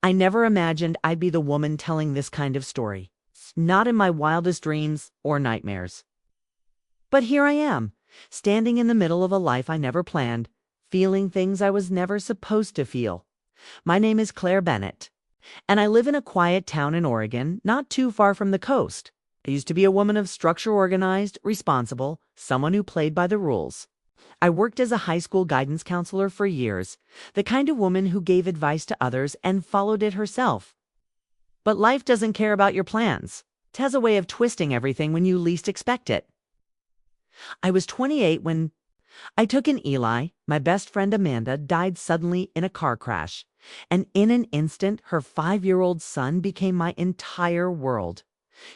I never imagined I'd be the woman telling this kind of story. Not in my wildest dreams or nightmares. But here I am, standing in the middle of a life I never planned, feeling things I was never supposed to feel. My name is Claire Bennett, and I live in a quiet town in Oregon, not too far from the coast. I used to be a woman of structure, organized, responsible, someone who played by the rules. I worked as a high school guidance counselor for years, the kind of woman who gave advice to others and followed it herself. But life doesn't care about your plans. It has a way of twisting everything when you least expect it. I was 28 when I took in Eli. My best friend Amanda died suddenly in a car crash, and in an instant, her 5-year-old son became my entire world.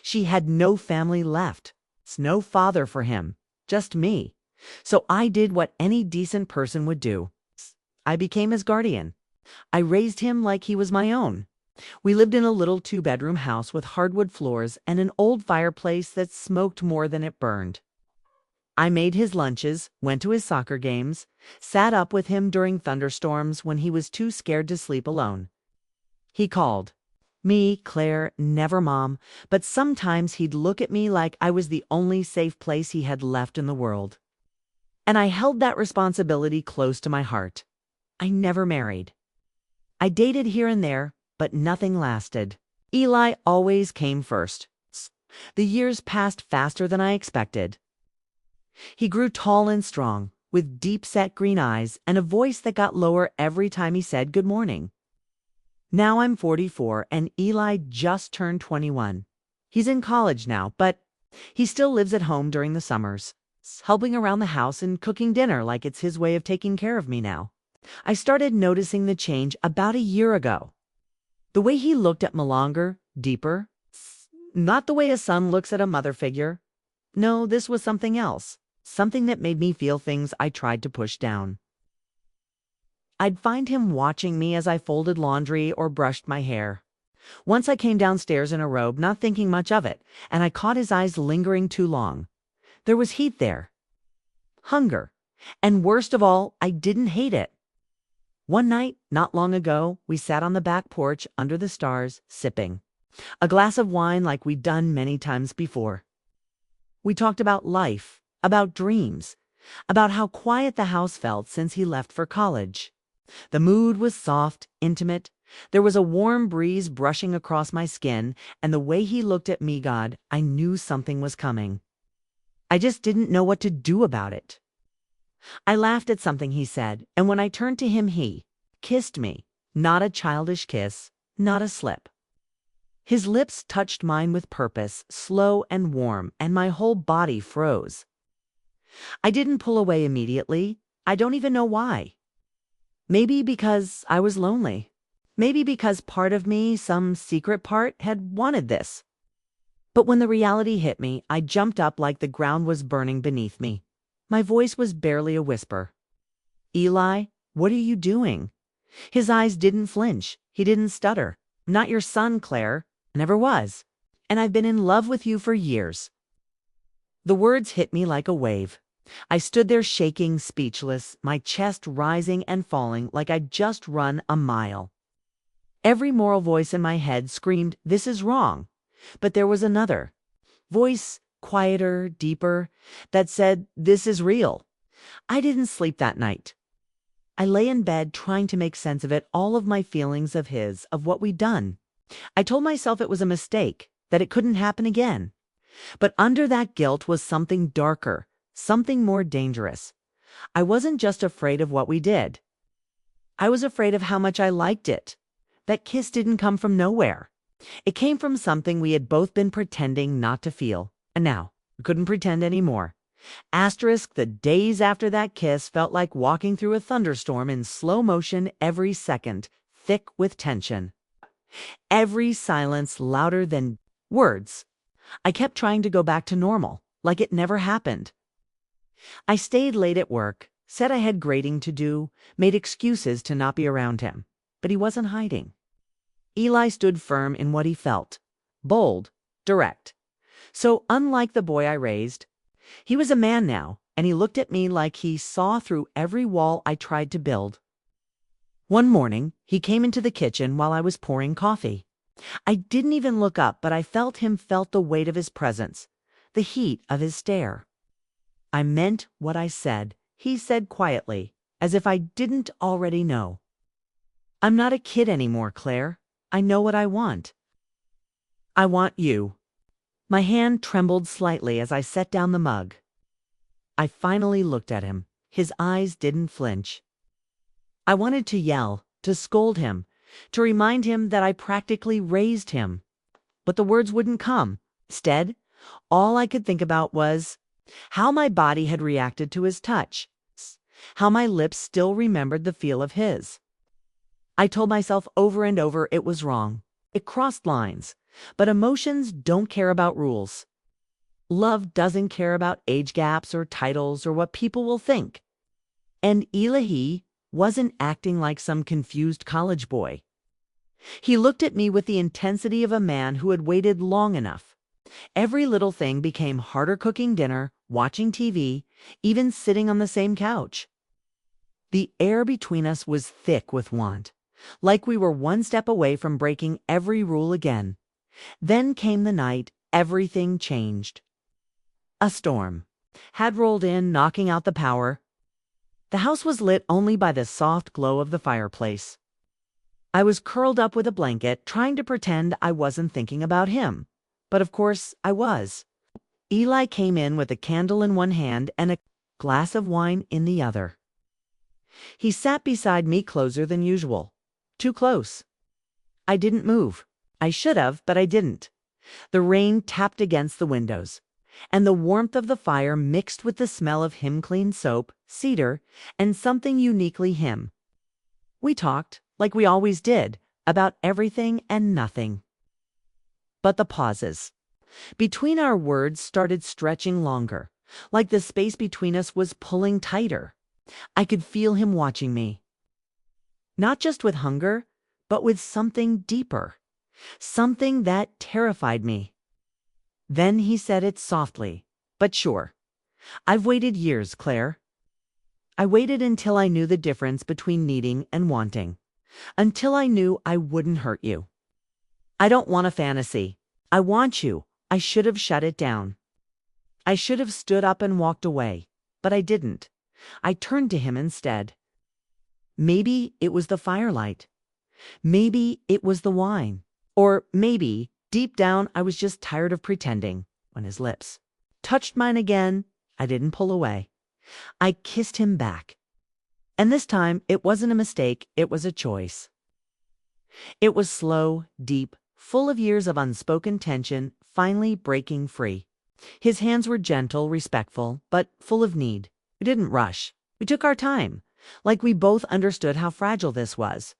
She had no family left. It's no father for him, just me. So I did what any decent person would do. I became his guardian. I raised him like he was my own. We lived in a little 2-bedroom house with hardwood floors and an old fireplace that smoked more than it burned. I made his lunches, went to his soccer games, sat up with him during thunderstorms when he was too scared to sleep alone. He called me Claire, never Mom, but sometimes he'd look at me like I was the only safe place he had left in the world. And I held that responsibility close to my heart. I never married. I dated here and there, but nothing lasted. Eli always came first. The years passed faster than I expected. He grew tall and strong, with deep-set green eyes and a voice that got lower every time he said good morning. Now I'm 44 and Eli just turned 21. He's in college now, but he still lives at home during the summers, helping around the house and cooking dinner like it's his way of taking care of me now. I started noticing the change about a year ago. The way he looked at me longer, deeper. Not the way a son looks at a mother figure. No, this was something else. Something that made me feel things I tried to push down. I'd find him watching me as I folded laundry or brushed my hair. Once I came downstairs in a robe, not thinking much of it, and I caught his eyes lingering too long. There was heat there. Hunger. And worst of all, I didn't hate it. One night, not long ago, we sat on the back porch under the stars, sipping a glass of wine like we'd done many times before. We talked about life, about dreams, about how quiet the house felt since he left for college. The mood was soft, intimate. There was a warm breeze brushing across my skin, and the way he looked at me, God, I knew something was coming. I just didn't know what to do about it. I laughed at something he said, and when I turned to him, he kissed me. Not a childish kiss, not a slip. His lips touched mine with purpose, slow and warm, and my whole body froze. I didn't pull away immediately. I don't even know why. Maybe because I was lonely. Maybe because part of me, some secret part, had wanted this. But when the reality hit me, I jumped up like the ground was burning beneath me. My voice was barely a whisper. Eli, what are you doing? His eyes didn't flinch. He didn't stutter. Not your son, Claire. Never was. And I've been in love with you for years. The words hit me like a wave. I stood there shaking, speechless, my chest rising and falling like I'd just run a mile. Every moral voice in my head screamed, "This is wrong." But there was another voice, quieter, deeper, that said, "This is real." I didn't sleep that night. I lay in bed trying to make sense of it, all of my feelings of his, of what we'd done. I told myself it was a mistake, that it couldn't happen again. But under that guilt was something darker, something more dangerous. I wasn't just afraid of what we did. I was afraid of how much I liked it. That kiss didn't come from nowhere. It came from something we had both been pretending not to feel. And now, we couldn't pretend anymore. Asterisk, the days after that kiss felt like walking through a thunderstorm in slow motion every second, thick with tension. Every silence louder than words. I kept trying to go back to normal, like it never happened. I stayed late at work, said I had grading to do, made excuses to not be around him. But he wasn't hiding. Eli stood firm in what he felt. Bold, direct. So unlike the boy I raised, he was a man now, and he looked at me like he saw through every wall I tried to build. One morning, he came into the kitchen while I was pouring coffee. I didn't even look up, but I felt the weight of his presence, the heat of his stare. I meant what I said, he said quietly, as if I didn't already know. I'm not a kid anymore, Claire. I know what I want. I want you. My hand trembled slightly as I set down the mug. I finally looked at him. His eyes didn't flinch. I wanted to yell, to scold him, to remind him that I practically raised him. But the words wouldn't come. Instead, all I could think about was how my body had reacted to his touch, how my lips still remembered the feel of his. I told myself over and over it was wrong. It crossed lines. But emotions don't care about rules. Love doesn't care about age gaps or titles or what people will think. And Elahi wasn't acting like some confused college boy. He looked at me with the intensity of a man who had waited long enough. Every little thing became harder: cooking dinner, watching TV, even sitting on the same couch. The air between us was thick with want, like we were one step away from breaking every rule again. Then came the night everything changed. A storm had rolled in, knocking out the power. The house was lit only by the soft glow of the fireplace. I was curled up with a blanket, trying to pretend I wasn't thinking about him. But of course I was. Eli came in with a candle in one hand and a glass of wine in the other. He sat beside me closer than usual. Too close. I didn't move. I should have, but I didn't. The rain tapped against the windows, and the warmth of the fire mixed with the smell of him-cleaned soap, cedar, and something uniquely him. We talked, like we always did, about everything and nothing. But the pauses between our words started stretching longer, like the space between us was pulling tighter. I could feel him watching me. Not just with hunger, but with something deeper. Something that terrified me. Then he said it softly, but sure. I've waited years, Claire. I waited until I knew the difference between needing and wanting. Until I knew I wouldn't hurt you. I don't want a fantasy. I want you. I should have shut it down. I should have stood up and walked away, but I didn't. I turned to him instead. Maybe it was the firelight. Maybe it was the wine. Or maybe, deep down, I was just tired of pretending. When his lips touched mine again, I didn't pull away. I kissed him back. And this time, it wasn't a mistake, it was a choice. It was slow, deep, full of years of unspoken tension, finally breaking free. His hands were gentle, respectful, but full of need. We didn't rush. We took our time, like we both understood how fragile this was.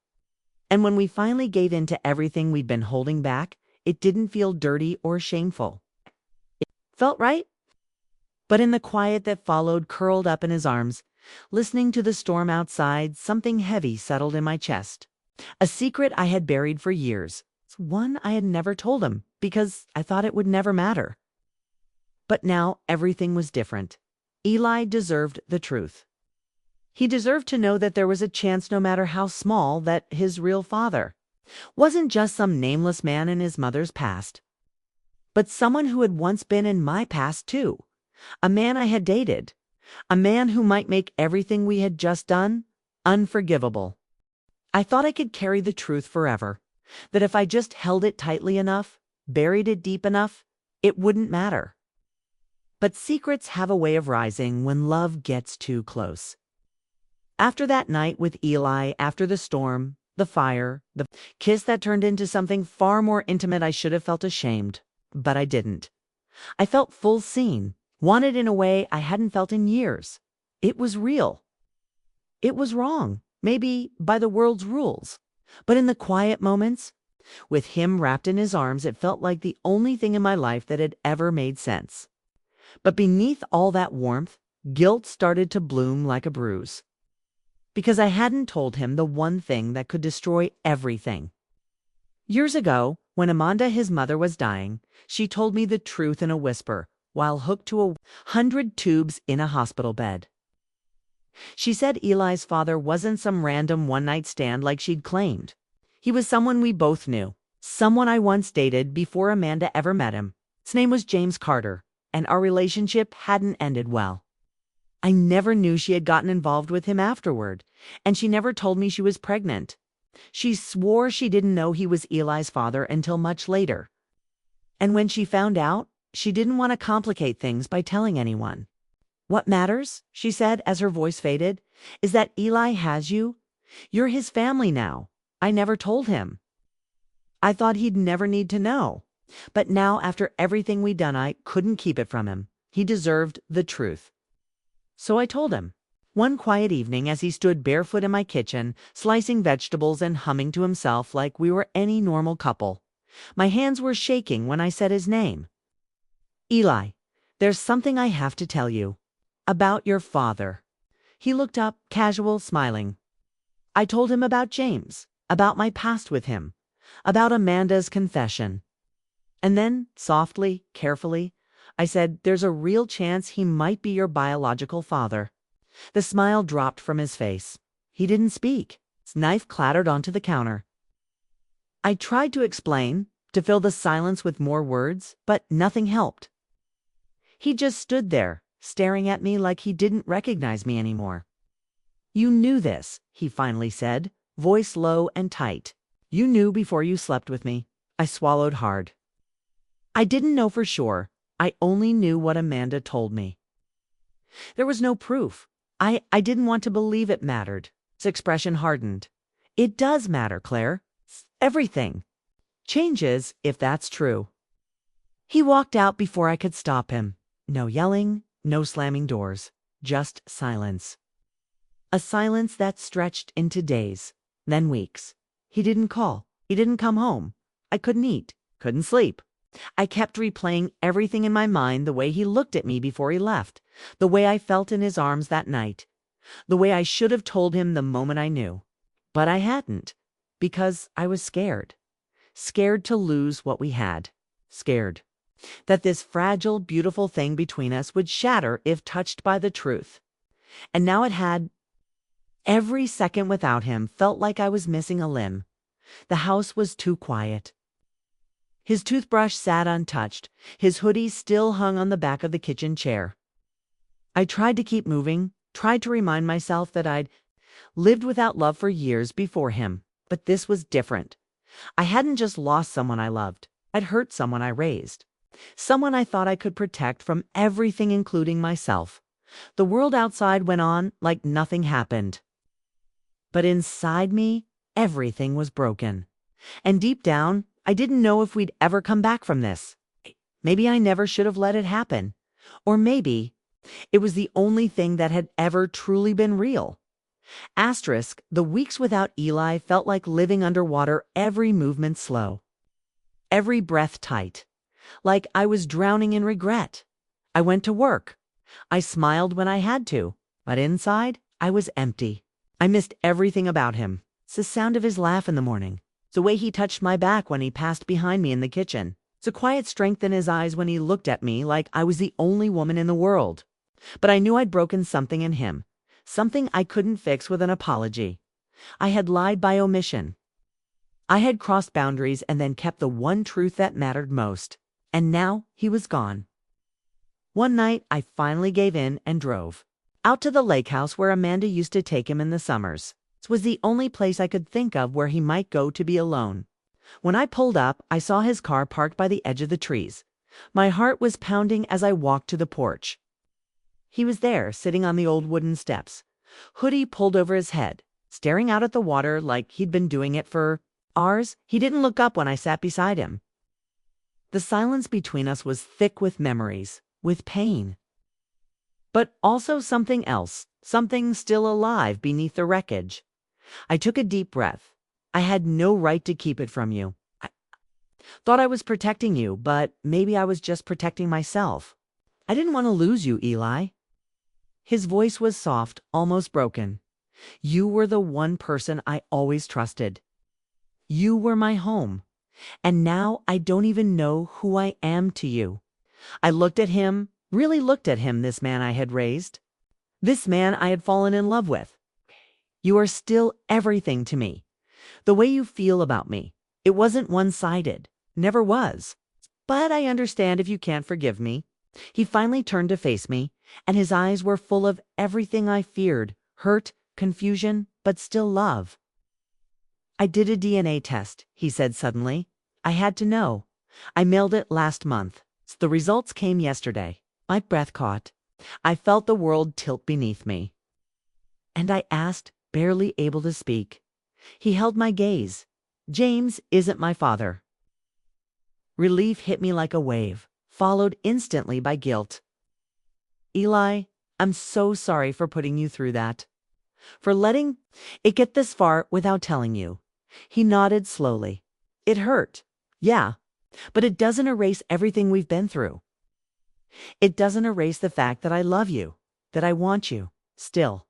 And when we finally gave in to everything we'd been holding back, it didn't feel dirty or shameful. It felt right. But in the quiet that followed, curled up in his arms, listening to the storm outside, something heavy settled in my chest. A secret I had buried for years. One I had never told him, because I thought it would never matter. But now everything was different. Eli deserved the truth. He deserved to know that there was a chance, no matter how small, that his real father wasn't just some nameless man in his mother's past, but someone who had once been in my past too. A man I had dated. A man who might make everything we had just done unforgivable. I thought I could carry the truth forever, that if I just held it tightly enough, buried it deep enough, it wouldn't matter. But secrets have a way of rising when love gets too close. After that night with Eli, after the storm, the fire, the kiss that turned into something far more intimate, I should have felt ashamed, but I didn't. I felt full seen, wanted in a way I hadn't felt in years. It was real. It was wrong, maybe by the world's rules, but in the quiet moments, with him wrapped in his arms, it felt like the only thing in my life that had ever made sense. But beneath all that warmth, guilt started to bloom like a bruise. Because I hadn't told him the one thing that could destroy everything. Years ago, when Amanda, his mother, was dying, she told me the truth in a whisper, while hooked to 100 tubes in a hospital bed. She said Eli's father wasn't some random one-night stand like she'd claimed. He was someone we both knew, someone I once dated before Amanda ever met him. His name was James Carter, and our relationship hadn't ended well. I never knew she had gotten involved with him afterward, and she never told me she was pregnant. She swore she didn't know he was Eli's father until much later. And when she found out, she didn't want to complicate things by telling anyone. "What matters," she said as her voice faded, "is that Eli has you. You're his family now. I never told him. I thought he'd never need to know. But now, after everything we'd done, I couldn't keep it from him. He deserved the truth." So I told him. One quiet evening, as he stood barefoot in my kitchen, slicing vegetables and humming to himself like we were any normal couple. My hands were shaking when I said his name. "Eli, there's something I have to tell you. About your father." He looked up, casual, smiling. I told him about James, about my past with him, about Amanda's confession. And then, softly, carefully, I said, "There's a real chance he might be your biological father." The smile dropped from his face. He didn't speak. His knife clattered onto the counter. I tried to explain, to fill the silence with more words, but nothing helped. He just stood there, staring at me like he didn't recognize me anymore. "You knew this," he finally said, voice low and tight. "You knew before you slept with me." I swallowed hard. I didn't know for sure. I only knew what Amanda told me. There was no proof. I didn't want to believe it mattered. His expression hardened. "It does matter, Claire. Everything changes if that's true." He walked out before I could stop him. No yelling, no slamming doors, just silence. A silence that stretched into days, then weeks. He didn't call. He didn't come home. I couldn't eat, couldn't sleep. I kept replaying everything in my mind, the way he looked at me before he left, the way I felt in his arms that night, the way I should have told him the moment I knew. But I hadn't, because I was scared. Scared to lose what we had. Scared that this fragile, beautiful thing between us would shatter if touched by the truth. And now it had. Every second without him felt like I was missing a limb. The house was too quiet. His toothbrush sat untouched. His hoodie still hung on the back of the kitchen chair. I tried to keep moving, tried to remind myself that I'd lived without love for years before him. But this was different. I hadn't just lost someone I loved. I'd hurt someone I raised. Someone I thought I could protect from everything, including myself. The world outside went on like nothing happened. But inside me, everything was broken. And deep down, I didn't know if we'd ever come back from this. Maybe I never should have let it happen. Or maybe it was the only thing that had ever truly been real. Asterisk, the weeks without Eli felt like living underwater, every movement slow, every breath tight, like I was drowning in regret. I went to work. I smiled when I had to, but inside, I was empty. I missed everything about him. It's the sound of his laugh in the morning. It's the way he touched my back when he passed behind me in the kitchen. It's a quiet strength in his eyes when he looked at me like I was the only woman in the world. But I knew I'd broken something in him, something I couldn't fix with an apology. I had lied by omission. I had crossed boundaries and then kept the one truth that mattered most. And now he was gone. One night, I finally gave in and drove out to the lake house where Amanda used to take him in the summers. It was the only place I could think of where he might go to be alone. When I pulled up, I saw his car parked by the edge of the trees. My heart was pounding as I walked to the porch. He was there, sitting on the old wooden steps, hoodie pulled over his head, staring out at the water like he'd been doing it for hours. He didn't look up when I sat beside him. The silence between us was thick with memories, with pain. But also something else, something still alive beneath the wreckage. I took a deep breath. I had no right to keep it from you. I thought I was protecting you, but maybe I was just protecting myself. I didn't want to lose you, Eli. His voice was soft, almost broken. You were the one person I always trusted. You were my home. And now I don't even know who I am to you. I looked at him, really looked at him, this man I had raised. This man I had fallen in love with. You are still everything to me. The way you feel about me. It wasn't one-sided. Never was. But I understand if you can't forgive me. He finally turned to face me, and his eyes were full of everything I feared, hurt, confusion, but still love. I did a DNA test, he said suddenly. I had to know. I mailed it last month. The results came yesterday. My breath caught. I felt the world tilt beneath me. And I asked, barely able to speak. He held my gaze. James isn't my father. Relief hit me like a wave, followed instantly by guilt. Eli, I'm so sorry for putting you through that. For letting it get this far without telling you. He nodded slowly. It hurt. Yeah, but it doesn't erase everything we've been through. It doesn't erase the fact that I love you, that I want you, still.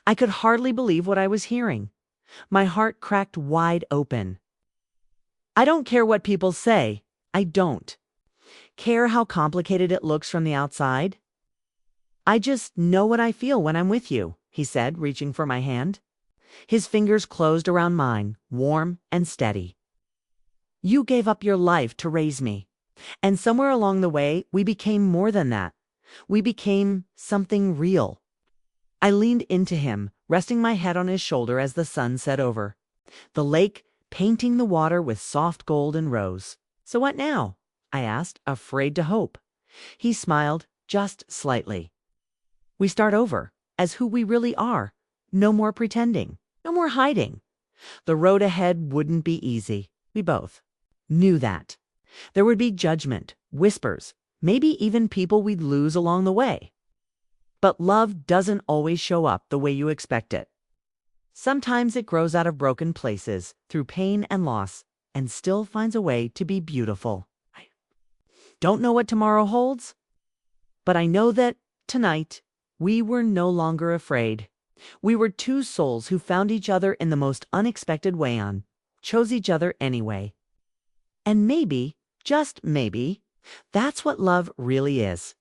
I could hardly believe what I was hearing. My heart cracked wide open. I don't care what people say. I don't care how complicated it looks from the outside. I just know what I feel when I'm with you, he said, reaching for my hand. His fingers closed around mine, warm and steady. You gave up your life to raise me. And somewhere along the way, we became more than that. We became something real. I leaned into him, resting my head on his shoulder as the sun set over. The lake painting the water with soft gold and rose. So what now? I asked, afraid to hope. He smiled, just slightly. We start over, as who we really are. No more pretending. No more hiding. The road ahead wouldn't be easy. We both knew that. There would be judgment, whispers, maybe even people we'd lose along the way. But love doesn't always show up the way you expect it. Sometimes it grows out of broken places, through pain and loss, and still finds a way to be beautiful. I don't know what tomorrow holds, but I know that tonight we were no longer afraid. We were two souls who found each other in the most unexpected way chose each other anyway. And maybe, just maybe, that's what love really is.